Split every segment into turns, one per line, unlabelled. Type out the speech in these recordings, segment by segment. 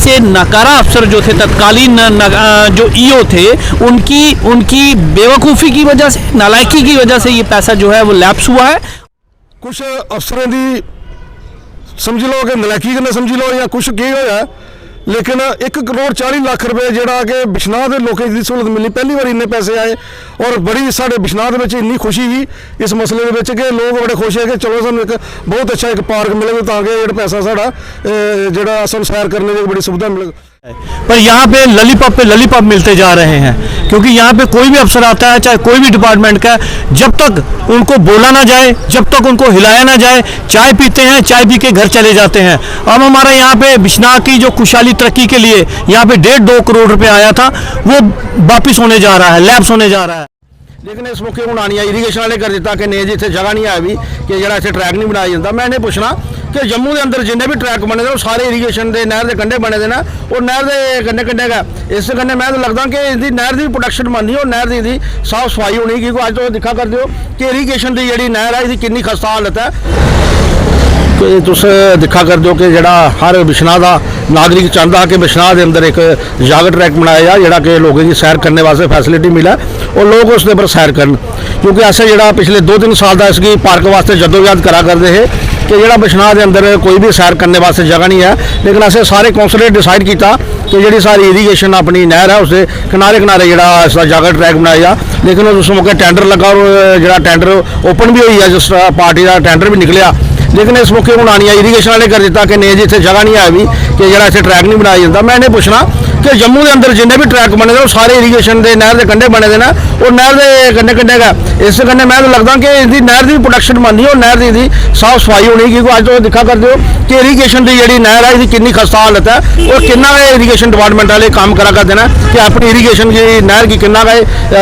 से नकारा अफसर जो थे तत्कालीन जो ईओ थे उनकी बेवकूफ़ी की वजह से, नालायकी की वजह से ये पैसा जो है वो लैप्स हुआ है।
कुछ अफसरों की समझ लो कि नलायकी ने समझ लो या कुछ की होया, लेकिन 1 करोड़ 40 लाख रुपए जोड़ा कि बिश्नाह के लोगों की सहूलत मिली, पहली बार इन्ने पैसे आए और बड़ी साढ़े बिश्नाह के इन्नी खुशी ही इस मसले के लोग बड़े खुश है कि चलो सूँ एक बहुत अच्छा एक पार्क मिलेगा ताकि जो पैसा साढ़ा जोड़ा असल सैर करने की बड़ी सुविधा मिलेगी।
पर यहाँ पे ललीपॉप मिलते जा रहे हैं, क्योंकि यहाँ पे कोई भी अफसर आता है, चाहे कोई भी डिपार्टमेंट का, जब तक उनको बोला ना जाए, जब तक उनको हिलाया ना जाए, चाय पीते हैं, चाय पी के घर चले जाते हैं। अब हमारा यहाँ पे बिश्नाह की जो खुशहाली तरक्की के लिए यहाँ पे 1.5-2 करोड़ रुपए आया था, वो वापिस होने जा रहा है, लैप्स होने जा रहा है।
लेकिन इस मौके हूँ आनी इरीगेशन वाले कर दिता कि नहीं जी इतने जगह नहीं है भी कि जो इतने ट्रैक नहीं बनाया जाता। मैं इन्हें पूछना कि जम्मू के अंदर जिन्हें भी ट्रैक बने वो सारे इरीगेशन के नहर के कंढे बने ना, और नहर के कंढे कंढे का इस कन्नै मैं तो लगता कि इसकी नहर की प्रोडक्शन बननी और नहर की साफ सफाई होनी, क्योंकि अज तो दिखा करते हो कि इरीगेशन की जी नहर है इसकी कितनी खस्ता हालत है। तुस दिखा करते हो कि जड़ा हर बिश्नाह का नागरिक चाहता कि बिश्नाह के अंदर एक जागर ट्रैक बनाया जाए जोड़ा कि लोगों की सैर करने वास्ते फैसिलिटी मिले और लोग उसके ऊपर सैर करन, क्योंकि ऐसा जोड़ा पिछले 2-3 साल का इसकी पार्क वास्ते जदोजहद करा करते हैं कि जोड़ा बिश्नाह के अंदर कोई भी सैर करने वास्ते जगह नहीं है। लेकिन असें सारे कौंसलर डिसाइड किया कि जी सारी इरीगेशन अपनी नहर है उसके किनारे किनारे जोड़ा इसका जागर ट्रैक बनाया जा। लेकिन उस मौके टेंडर लगा और जो टेंडर ओपन भी हुई है, जिस पार्टी का टेंडर भी निकलिया। लेकिन इस मौके हूँ आनी इरीगेशन वाले कर दिता कि नहीं जी इतने जगह नहीं है भी कि जो इतने ट्रैक नहीं बनाया जाता। मैं इन्हें पूछना कि जम्मू के अंदर जिन्हें भी ट्रैक बने वो सारे इरीगेशन के नहर के कंढे बने ना, और नहर के कंढे कंढे का इस कन्नै मैं तो लगता कि इसकी नहर की प्रोडक्शन बननी और नहर की साफ सफाई होनी, क्योंकि अज तो दिखा करते हो कि इरीगेशन की जी नहर है इसकी कितनी खस्ता हालत है और कितना इरीगेशन डिपार्टमेंट वाले काम करा करते हैं कि अपनी इरीगेशन की नहर की कितना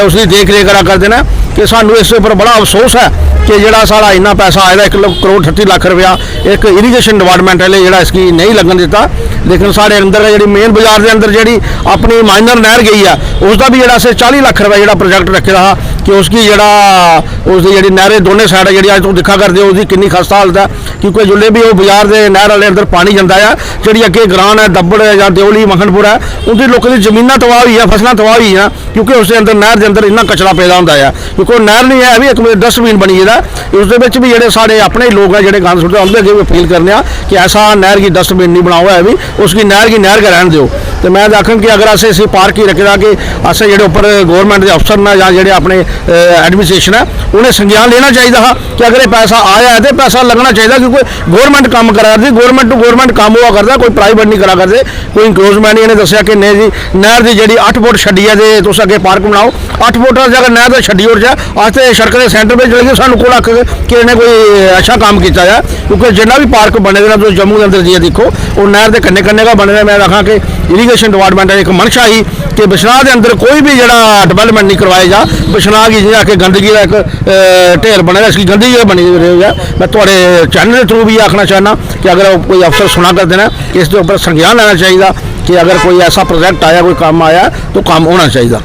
उसकी देख रेख करा करते हैं। कि सानू इस पर बड़ा अफसोस है कि जोड़ा सारा इन्ना पैसा आया 1 करोड़ 38 लाख रुपया एक इरीगेशन डिपार्टमेंट वाले जोड़ा इसकी नहीं लगन दिता। लेकिन साढ़े अंदर जी मेन बाजार के अंदर जी अपनी माइनर नहर गई है उसका भी जोड़ा 40 लाख रुपया जो प्रोजेक्ट रखे रहा कि उसकी जोड़ा उसकी जी नहरें दोनों साइड जी अज तुम दिखा करते हो उसकी कितनी खस्ता हालत है, क्योंकि जुल्ले भी वो बाजार के नहर वाले अंदर पानी जाता है जी अगे ग्रां है दब्बड़ है या देवली मखनपुर है उनकी लोगों की जमीन तबाह हुई है, फसलें तबाह हुई हैं, क्योंकि उसके अंदर नहर के अंदर इन्ना कचरा पैदा होता है। क्योंकि नहर नहीं है भी एक डस्टबिन बनी है उस भी जोड़े साढ़े अपने लोग हैं जोड़े गंद सुटते उनके अगे अपील करने कि ऐसा नहर की डस्टबिन नहीं बनाओ है भी उसकी नहर की नहर का रहन दो। तो मैं आखन कि अगर असें इसी पार्क ही रखे कि असें जोड़े उपर गौरमेंट के अफसर ने या जोड़े अपने एडमिनिस्ट्रेशन है उन्हें संज्ञान लेना चाहिए था कि अगर ये पैसा आया है तो पैसा लगना चाहिए, क्योंकि गौरमेंट काम करा करती, गौरमेंट टू गौरमेंट काम हुआ करता, कोई प्राइवेट नहीं करा करते। कोई इंक्रोचमेंट नहीं, इन्हें दसिया कि नहीं जी नहर की जी 8 फुट छड्डी है तो तुम अगे पार्क बनाओ 8 फुट अगर नहर तो छड्डी उड़ जाए अस तो सड़क के सेंटर में चले गए सानू को आख कि इन्हें कोई अच्छा काम किया जाए, क्योंकि जिन्ना भी पार्क बने दे तुम जम्मू के अंदर जी देखो वो नहर के कन्ने कन्ने का बने। मैं आखा कि इरीगेशन डिपार्टमेंट एक मंशा ही कि बिश्नाह के अंदर कोई भी जोड़ा डिवेलपमेंट नहीं करवाया जा, बिश्नाह की जियां कि गंदगी का एक ढेर बने इसकी गंदगी बनी रही है। मैं थोड़े चैनल के थ्रू भी आखना चाहना कि अगर कोई अफसर सुना करते हैं कि इसके ऊपर संज्ञान लेना चाहिए कि अगर कोई ऐसा प्रोजेक्ट आया कोई काम आया तो काम होना चाहिए।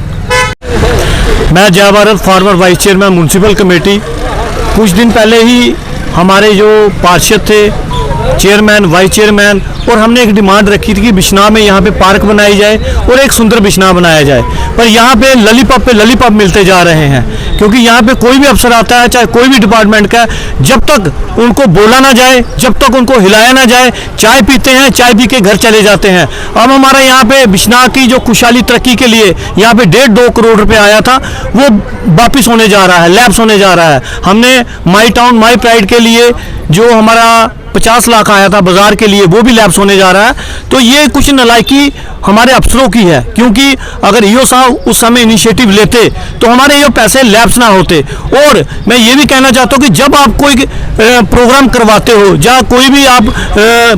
मैं जय Bharat farmer vice chairman municipal committee, कुछ दिन पहले ही हमारे जो पार्षद थे चेयरमैन वाइस चेयरमैन और हमने एक डिमांड रखी थी कि बिश्नाह में यहाँ पे पार्क बनाई जाए और एक सुंदर बिश्नाह बनाया जाए, पर यहाँ पे ललीपॉप मिलते जा रहे हैं, क्योंकि यहाँ पे कोई भी अफसर आता है चाहे कोई भी डिपार्टमेंट का, जब तक उनको बोला ना जाए, जब तक उनको हिलाया ना जाए, चाय पीते हैं, चाय पी के घर चले जाते हैं। अब हमारा यहाँ पे बिश्नाह की जो खुशहाली तरक्की के लिए यहाँ पे 1.5-2 करोड़ रुपए आया था वो वापिस होने जा रहा है, लैप्स होने जा रहा है। हमने माई टाउन माई प्राइड के लिए जो हमारा 50 लाख आया था बाजार के लिए वो भी लैप्स होने जा रहा है। तो ये कुछ नालायकी हमारे अफसरों की है, क्योंकि अगर ईओ साहब उस समय इनिशिएटिव लेते तो हमारे ये पैसे लैप्स ना होते। और मैं ये भी कहना चाहता हूँ कि जब आप कोई प्रोग्राम करवाते हो या कोई भी आप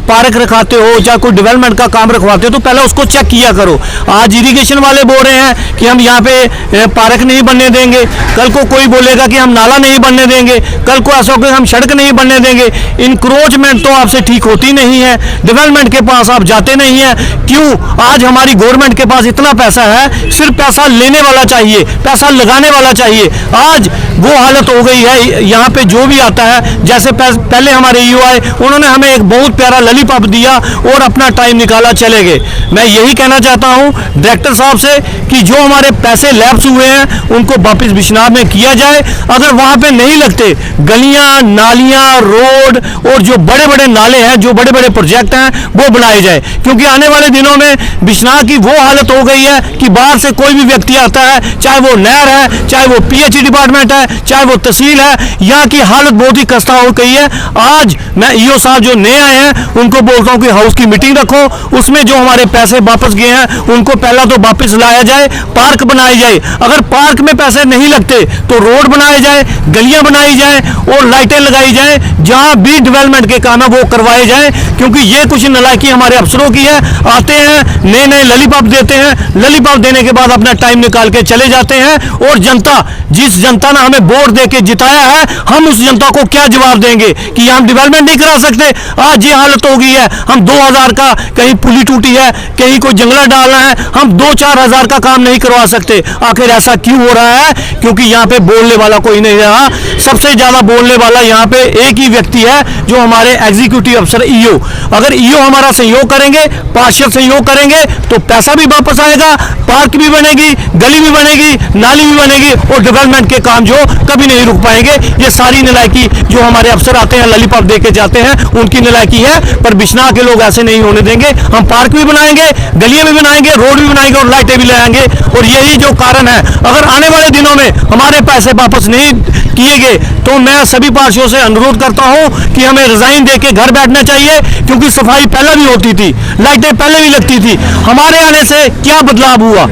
पार्क रखाते हो या कोई डेवलपमेंट का काम रखवाते हो तो पहले उसको चेक किया करो। आज इरीगेशन वाले बोल रहे हैं कि हम यहाँ पे पार्क नहीं बनने देंगे, कल को कोई बोलेगा कि हम नाला नहीं बनने देंगे, कल को ऐसा होगा हम सड़क नहीं बनने देंगे। इंक्रोचमेंट तो आपसे ठीक होती नहीं है, डेवलपमेंट के पास आप जाते नहीं हैं। क्यों? आज हमारी गवर्नमेंट के पास इतना पैसा है, सिर्फ पैसा लेने वाला चाहिए, पैसा लगाने वाला चाहिए। आज वो हालत हो गई है, यहाँ पे जो भी आता है जैसे पहले हमारे ईओ आए, उन्होंने हमें एक बहुत प्यारा ललीपॉप दिया और अपना टाइम निकाला, चले गए। मैं यही कहना चाहता हूं डायरेक्टर साहब से कि जो हमारे पैसे लैप्स हुए हैं उनको वापस बिश्नाह में किया जाए। अगर वहां पे नहीं लगते, गलियां, नालियां, रोड और जो बड़े बड़े नाले हैं, जो बड़े बड़े प्रोजेक्ट हैं, वो बनाए जाए, क्योंकि आने वाले दिनों में बिश्नाह की वो हालत हो गई है कि बाहर से कोई भी व्यक्ति आता है, चाहे वो नहर है, चाहे वो पीएचई डिपार्टमेंट है, चाहे वो तहसील है, यहाँ की हालत बहुत ही खस्ता हो गई है। आज मैं ईओ साहब जो नए आए हैं उनको बोलता हूँ कि हाउस की मीटिंग रखो, उसमें जो हमारे पैसे वापस गए हैं उनको पहला तो वापस लाया जाए, पार्क बनाए जाए। अगर पार्क में पैसे नहीं लगते तो रोड बनाए जाए, गलियां बनाई जाए और लाइटें लगाई जाए, जहां भी डेवलपमेंट के काम है वो करवाए जाए, क्योंकि ये कुछ नालायकी हमारे अफसरों की है। आते हैं, नए नए ललीपॉप देते हैं, ललीपॉप देने के बाद अपना टाइम निकाल के चले जाते हैं, और जनता, जिस जनता ने हमें वोट दे के जिताया है, हम उस जनता को क्या जवाब देंगे कि हम डेवलपमेंट नहीं करा सकते। आज ये हालत हो गई है, हम 2000 का कहीं पुली टूटी है, कहीं कोई जंगला डालना है, हम 2-4 हजार का काम नहीं करवा सकते। आखिर ऐसा क्यों हो रहा है? क्योंकि यहाँ पे बोलने वाला कोई नहीं रहा। सबसे ज्यादा बोलने वाला यहाँ पे एक ही व्यक्ति है, जो हमारे एग्जीक्यूटिव अफसर ईओ। अगर ईओ हमारा सहयोग करेंगे, पार्षद सहयोग करेंगे, तो पैसा भी वापस आएगा, पार्क भी बनेगी, गली भी बनेगी, नाली भी बनेगी, और डेवलपमेंट के काम जो कभी नहीं रुक पाएंगे। ये सारी नालायकी जो हमारे अफसर आते हैं ललीपॉप दे के जाते हैं, उनकी नालायकी है। पर बिश्नाह के लोग ऐसे नहीं होने देंगे। हम पार्क भी बनाएंगे, गलियां भी बनाएंगे, रोड भी बनाएंगे और लाइटें भी लगाएंगे। और यही जो कारण है, अगर आने वाले दिनों में हमारे पैसे वापस नहीं किए गए तो मैं सभी पार्षदों से अनुरोध करता हूं कि हमें रिजाइन देके घर बैठना चाहिए, क्योंकि सफाई पहले भी होती थी, लाइटें पहले भी लगती थी। हमारे आने से क्या बदलाव हुआ?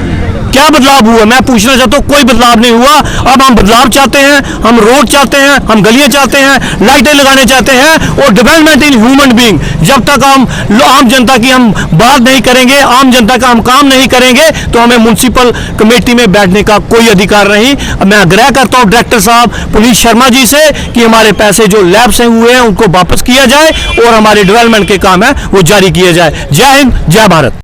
क्या बदलाव हुआ? मैं पूछना चाहता हूँ, कोई बदलाव नहीं हुआ। अब हम बदलाव चाहते हैं, हम रोड चाहते हैं, हम गलियां चाहते हैं, लाइटें लगाने चाहते हैं, और डेवलपमेंट इन ह्यूमन बीइंग। जब तक हम आम जनता की हम बात नहीं करेंगे, आम जनता का हम काम नहीं करेंगे, तो हमें म्युनिसिपल कमेटी में बैठने का कोई अधिकार नहीं। मैं आग्रह करता हूँ डायरेक्टर साहब पुनीत शर्मा जी से कि हमारे पैसे जो लैप्स हुए हैं उनको वापस किया जाए और हमारे डेवलपमेंट के काम है वो जारी किए जाए। जय हिंद, जय भारत।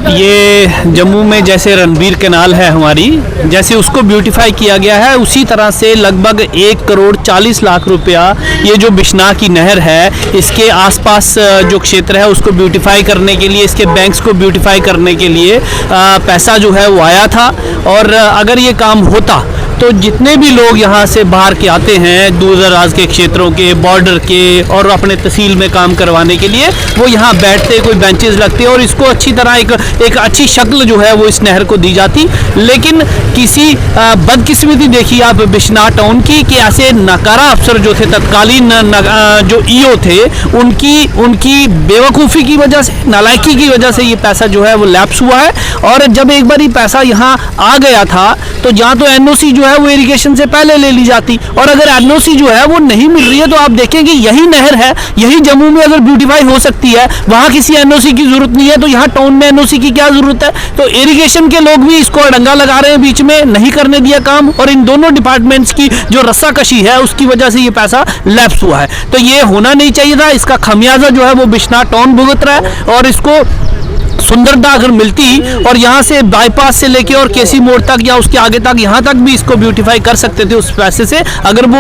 ये जम्मू में जैसे रणबीर कैनाल है हमारी, जैसे उसको ब्यूटीफाई किया गया है, उसी तरह से लगभग 1 करोड़ 40 लाख रुपया ये जो बिश्नाह की नहर है, इसके आसपास जो क्षेत्र है उसको ब्यूटीफाई करने के लिए, इसके बैंक्स को ब्यूटीफाई करने के लिए पैसा जो है वो आया था। और अगर ये काम होता तो जितने भी लोग यहाँ से बाहर के आते हैं, दूर दराज के क्षेत्रों के, बॉर्डर के, और अपने तहसील में काम करवाने के लिए, वो यहाँ बैठते, कोई बेंचेस लगते और इसको अच्छी तरह एक अच्छी शक्ल जो है वो इस नहर को दी जाती। लेकिन किसी बदकिस्मती देखी आप बिश्नाह टाउन की कि ऐसे नकारा अफसर जो थे, तत्कालीन जो ईओ थे, उनकी बेवकूफ़ी की वजह से, नालायकी की वजह से ये पैसा जो है वो लैप्स हुआ है। और जब एक बार ये पैसा यहाँ आ गया था तो जहाँ तो एनओसी जो है वो इरिगेशन से पहले ले ली जाती, और अगर एनओसी जो है वो नहीं मिल रही है तो आप देखेंगे यही नहर है, यही जम्मू में अगर ब्यूटीफाई हो सकती है, वहाँ किसी एनओसी की जरूरत नहीं है, तो यहाँ टाउन में एनओसी की क्या जरूरत है? तो इरिगेशन के लोग भी इसको अड़ंगा लगा रहे हैं, बीच में नहीं करने दिया काम, और इन दोनों डिपार्टमेंट्स की जो रस्साकशी है उसकी वजह से ये पैसा लैप्स हुआ है। तो ये होना नहीं चाहिए था। इसका खमियाजा जो है वो बिश्नाह टाउन भुगत रहा है। और इसको सुंदरता अगर मिलती और यहाँ से बाईपास से लेके और केसी मोड़ तक या उसके आगे तक, यहाँ तक भी इसको ब्यूटीफाई कर सकते थे उस पैसे से, अगर वो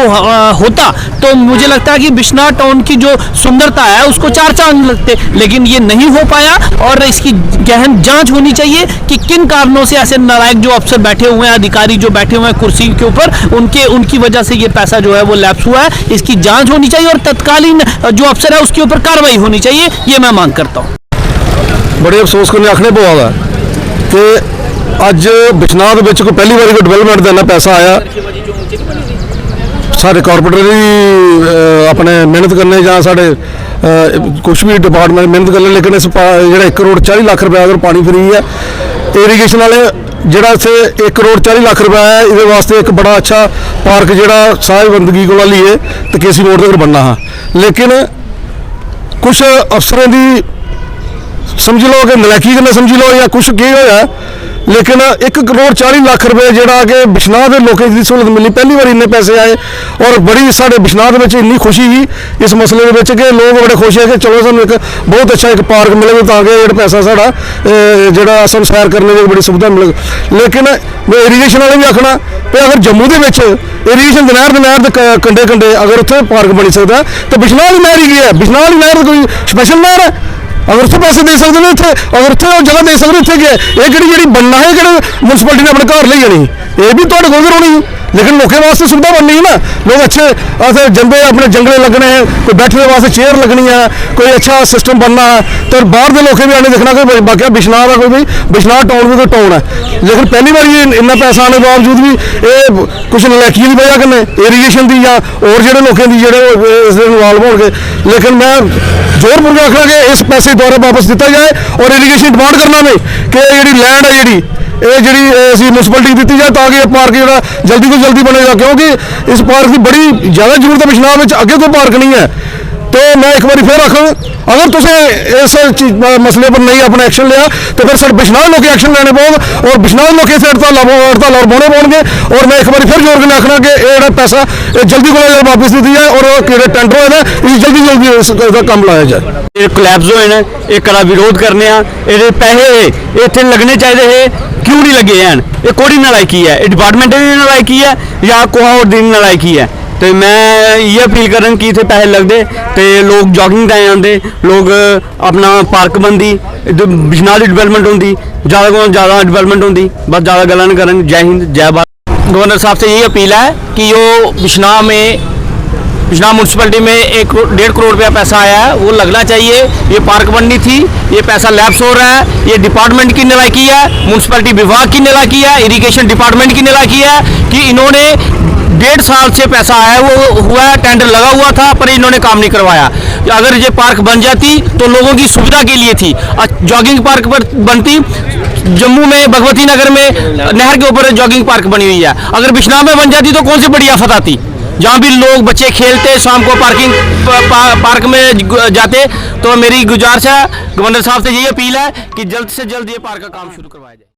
होता तो मुझे लगता है कि बिश्नाह टाउन की जो सुंदरता है उसको 4 चांद लगते। लेकिन ये नहीं हो पाया, और इसकी गहन जांच होनी चाहिए कि किन कारणों से ऐसे नालायक जो अफसर बैठे हुए हैं, अधिकारी जो बैठे हुए हैं कुर्सी के ऊपर, उनकी वजह से ये पैसा जो है वो लैप्स हुआ है। इसकी जाँच होनी चाहिए और तत्कालीन जो अफसर है उसके ऊपर कार्रवाई होनी चाहिए, ये मैं मांग करता हूँ।
बड़े अफसोस करने आखने पवा है कि अज बिश्नाह के कोई पहली बार कोई डेवलपमेंट का इन्ना पैसा आया। सारे कारपोरेटर भी अपने मेहनत करने या साढ़े कुछ भी डिपार्टमेंट मेहनत करने, लेकिन इस जो 1 करोड़ 40 लाख रुपया अगर पानी फ्री है, इरीगेशन वाले जोड़ा इतने 1 करोड़ 40 लाख रुपया है, ये वास्ते एक बड़ा अच्छा पार्क जोड़ा साहिब बंदगी को लिए तो केसी मोड़ तक बनना हाँ। लेकिन कुछ अफसरों की समझ लो कि नलायकी कन्नै समझी लो या कुछ की होया,
लेकिन 1 करोड़ 40 लाख रुपए ਜਿਹੜਾ ਕਿ ਬਿਸ਼ਨਾਹ ਦੇ ਲੋਕਾਂ ਦੀ ਸਹੂਲਤ ਮਿਲੀ, ਪਹਿਲੀ ਵਾਰ ਇੰਨੇ ਪੈਸੇ ਆਏ ਔਰ ਬੜੀ ਸਾਡੇ ਬਿਸ਼ਨਾਹ ਦੇ ਵਿੱਚ ਇੰਨੀ ਖੁਸ਼ੀ ਸੀ ਇਸ ਮਸਲੇ ਦੇ ਵਿੱਚ ਕਿ ਲੋਕ ਬੜੇ ਖੁਸ਼ ਹੈ ਕਿ ਚਲੋ ਸਾਨੂੰ ਇੱਕ ਬਹੁਤ ਅੱਛਾ ਇੱਕ ਪਾਰਕ ਮਿਲੇਗਾ ਤਾਂ ਕਿ ਜਿਹੜਾ ਪੈਸਾ ਸਾਡਾ ਜਿਹੜਾ ਸਾਨੂੰ ਸੈਰ ਕਰਨੇ ਦੀ ਬੜੀ ਸੁਵਿਧਾ ਮਿਲੇ। ਲੇਕਿਨ ਇਰੀਗੇਸ਼ਨ ਵਾਲੇ ਵੀ ਆਖਣਾ ਕਿ ਅਗਰ ਜੰਮੂ ਦੇ ਵਿੱਚ ਇਰੀਗੇਸ਼ਨ ਦੇ ਨਹਿਰ ਦੇ ਕੰਢੇ ਕੰਢੇ ਅਗਰ ਉੱਥੇ ਪਾਰਕ ਬਣ ਸਕਦਾ ਤਾਂ ਬਿਸ਼ਨਾਹ ਵਾਲੀ ਨਹਿਰ ਹੀ ਹੈ, ਬਿਸ਼ਨਾਹ ਵਾਲੀ ਨਹਿਰ ਕੋਈ ਸਪੈਸ਼ਲ ਨਹਿਰ ਹੈ, अगर उत्थे पैसे दे सकते हैं इतने, अगर उत्थे जगह दे सकते इतने क्या ये जी बनना है कि म्यूनसिपैलिटी ने अपने घर ले जानी ये भी तो कोल होनी, लेकिन लोगों वास्ते सुविधा बननी है ना, लोग अच्छे ऐसे जंबे अपने जंगले लगने हैं, कोई बैठने वास्ते चेयर लगनी है, कोई अच्छा सिस्टम बनना है, तो बाहर के लोग भी आने देखना कि बाकी बिशनाह का कोई भी बिशनाह टाउन भी कोई टाउन है। लेकिन पहली बार ये इन्ना पैसा आने के बावजूद भी ये कुछ नलैकी की वजह कन्नै इरीगेशन की या और जोड़े लोगों की जोड़े इस इन्वॉल्व हो गए, लेकिन मैं जोरपूर्वक आखना कि इस पैसे द्वारा वापस दिता जाए और इरीगेशन डिमांड करना में कि जी लैंड है जी जी म्यूनसिपैलिटी दी जाए ताकि पार्क जो जल्दी तो जल्दी बनेगा, क्योंकि इस पार्क की बड़ी ज़्यादा जरूरत है, बिशनाह में अगे कोई पार्क नहीं है। तो मैं एक बार फिर आखूँ अगर तुसें इस मसले पर नहीं अपना एक्शन लिया तो फिर सर बिशनाह लोग एक्शन लेने पौग और बिशनाह लोग इस हड़ताल और बोने पौगे। और मैं एक बार फिर जोर के आखना कि ये पैसा जल्दी को वापस दी जाए और टेंडर होए इस जल्दी जल्दी इसका काम लाया जाए।
कोलैप्स होए ने एक विरोध करने ये पैसे इतने लगने चाहिए क्यों नहीं लगे हैं, ये कोड़ी नलायकी है, डिपार्टमेंट की नलायकी है या कोई और दी नलायकी है। तो मैं ये अपील कर रहा कि इतने पैसे लगते तो लोग जॉगिंग टाइम आते, लोग अपना पार्क बनती, बिशनाह की डिवेलपमेंट होती, ज़्यादा को ज़्यादा डिवेलपमेंट होती, बस ज़्यादा गल्लां नहीं करन। जय हिंद जय भारत।
गवर्नर साहब से यही अपील है कि जो बिशनाह म्यूनसिपैलिटी में 1.5 करोड़ रुपया पैसा आया है वो लगना चाहिए, ये पार्क बननी थी, ये पैसा लैप्स हो रहा है, ये डिपार्टमेंट की नलायकी है, म्यूनसिपैलिटी विभाग की नलायकी है, इरिगेशन डिपार्टमेंट की नलायकी है कि इन्होंने 1.5 साल से पैसा आया वो हुआ है, टेंडर लगा हुआ था पर इन्होंने काम नहीं करवाया। अगर ये पार्क बन जाती तो लोगों की सुविधा के लिए थी, जॉगिंग पार्क पर बनती, जम्मू में भगवती नगर में नहर के ऊपर जॉगिंग पार्क बनी हुई है, अगर बिशनाह में बन जाती तो कौन सी बड़ी आफत आती, जहाँ भी लोग बच्चे खेलते शाम को पार्क में जाते। तो मेरी गुजारिश है गवर्नर साहब से यही अपील है कि जल्द से जल्द ये पार्क का काम शुरू करवाया जाए।